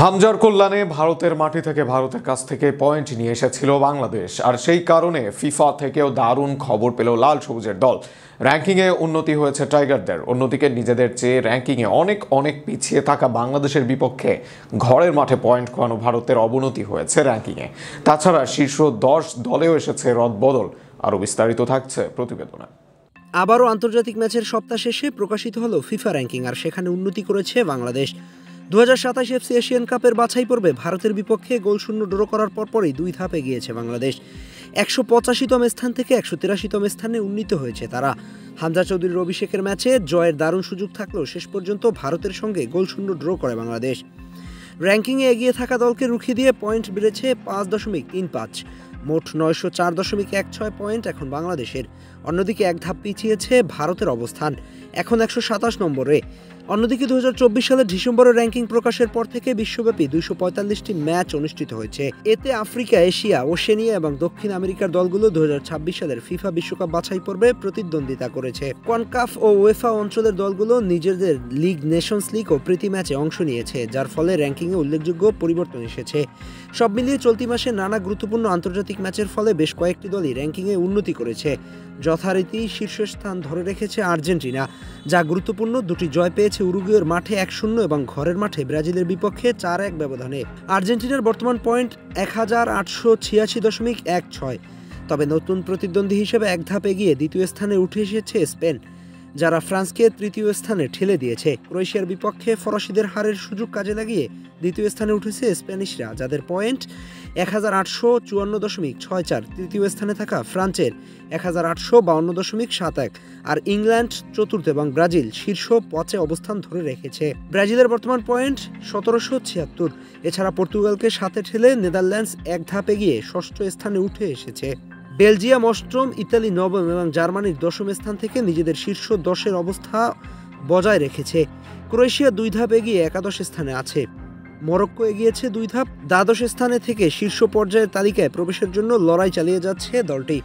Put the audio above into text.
হামজার কল্যাণে ভারতের মাটি থেকে ভারতের কাছ থেকে পয়েন্ট নিয়ে এসেছিল বাংলাদেশ, আর সেই কারণে ফিফা থেকেও দারুণ খবর পেল লাল সবুজের দল। র্যাঙ্কিংয়ে উন্নতি হয়েছে টাইগারদের। অন্যদিকে নিজেদের চেয়ে র্যাঙ্কিংয়ে অনেক অনেক পিছিয়ে থাকা বাংলাদেশের বিপক্ষে ঘরের মাঠে পয়েন্ট খোয়ানো ভারতের অবনতি হয়েছে র্যাঙ্কিংয়ে। তাছাড়া শীর্ষ 10 দলেও এসেছে রদবদল। আরও বিস্তারিত থাকছে প্রতিবেদনে। আবারও আন্তর্জাতিক ম্যাচের সপ্তাহ শেষে প্রকাশিত হলো ফিফা র্যাঙ্কিং, আর সেখানে উন্নতি করেছে বাংলাদেশ। 2027 এফসি এশিয়ান কাপের বাছাই পর্বে ভারতের বিপক্ষে গোলশূন্য ড্র করার পরপরই 2 ধাপে গিয়েছে বাংলাদেশ। 185তম স্থান থেকে 183তম স্থানে উন্নীত হয়েছে তারা। হামজা চৌধুরীর অভিষেকের ম্যাচে জয়ের দারুণ সুযোগ থাকলেও শেষ পর্যন্ত ভারতের সঙ্গে গোলশূন্য ড্র করে বাংলাদেশ। র্যাঙ্কিংয়ে এগিয়ে থাকা দলকে রুখে দিয়ে পয়েন্ট বেড়েছে 5.35। মোট 904.16 পয়েন্ট এখন বাংলাদেশের। অন্যদিকে এক ধাপ পিছিয়েছে ভারতের অবস্থান, এখন 127 নম্বরে। অন্যদিকে 2024 সালের ডিসেম্বরের র্যাঙ্কিং প্রকাশের পর থেকে বিশ্বব্যাপী 245টি ম্যাচ অনুষ্ঠিত হয়েছে। এতে আফ্রিকা, এশিয়া, ওশেনিয়া এবং দক্ষিণ আমেরিকার দলগুলো 2026 সালের ফিফা বিশ্বকাপ বাছাই পর্বে প্রতিদ্বন্দ্বিতা করেছে। কনকাফ ও ওয়েফা অঞ্চলের দলগুলো নিজেদের লিগ, নেশনস লিগ ও প্রীতি ম্যাচে অংশ নিয়েছে, যার ফলে র্যাঙ্কিংয়ে উল্লেখযোগ্য পরিবর্তন এসেছে। সব মিলিয়ে চলতি মাসে নানা গুরুত্বপূর্ণ আন্তর্জাতিক ম্যাচের ফলে বেশ কয়েকটি দলই র্যাঙ্কিংয়ে উন্নতি করেছে। যথারীতি শীর্ষস্থান ধরে রেখেছে আর্জেন্টিনা, যা গুরুত্বপূর্ণ। 2টি জয় পেয়েছে উরুগুয়ের মাঠে 1-0 এবং ঘরের মাঠে ব্রাজিলের বিপক্ষে 4-1 ব্যবধানে। আর্জেন্টিনার বর্তমান পয়েন্ট 1086.16। তবে নতুন প্রতিদ্বন্দ্বী হিসেবে এক ধাপ এগিয়ে দ্বিতীয় স্থানে উঠে এসেছে স্পেন, যারা ফ্রান্সকে তৃতীয় স্থানে ঠেলে দিয়েছে। ক্রোয়েশিয়ার বিপক্ষে ফরাসিদের হারের সুযোগ কাজে লাগিয়ে দ্বিতীয় স্থানে উঠেছে স্প্যানিশরা, যাদের পয়েন্ট 1854.64। তৃতীয় স্থানে থাকা ফ্রান্সের 1852.71, আর ইংল্যান্ড চতুর্থ এবং ব্রাজিল শীর্ষ 5-এ অবস্থান ধরে রেখেছে। ব্রাজিলের বর্তমান পয়েন্ট 1776। এছাড়া পর্তুগালকে সাথে ঠেলে নেদারল্যান্ডস এক ধাপ এগিয়ে ষষ্ঠ স্থানে উঠে এসেছে। বেলজিয়াম অষ্টম, ইতালি নবম এবং জার্মানির 10ম স্থান থেকে নিজেদের শীর্ষ 10-এর অবস্থা বজায় রেখেছে। ক্রোয়েশিয়া 2 ধাপ এগিয়ে একাদশ স্থানে আছে। মরক্কো এগিয়েছে 2 ধাপ, দ্বাদশ স্থানে থেকে শীর্ষ পর্যায়ের তালিকায় প্রবেশের জন্য লড়াই চালিয়ে যাচ্ছে দলটি।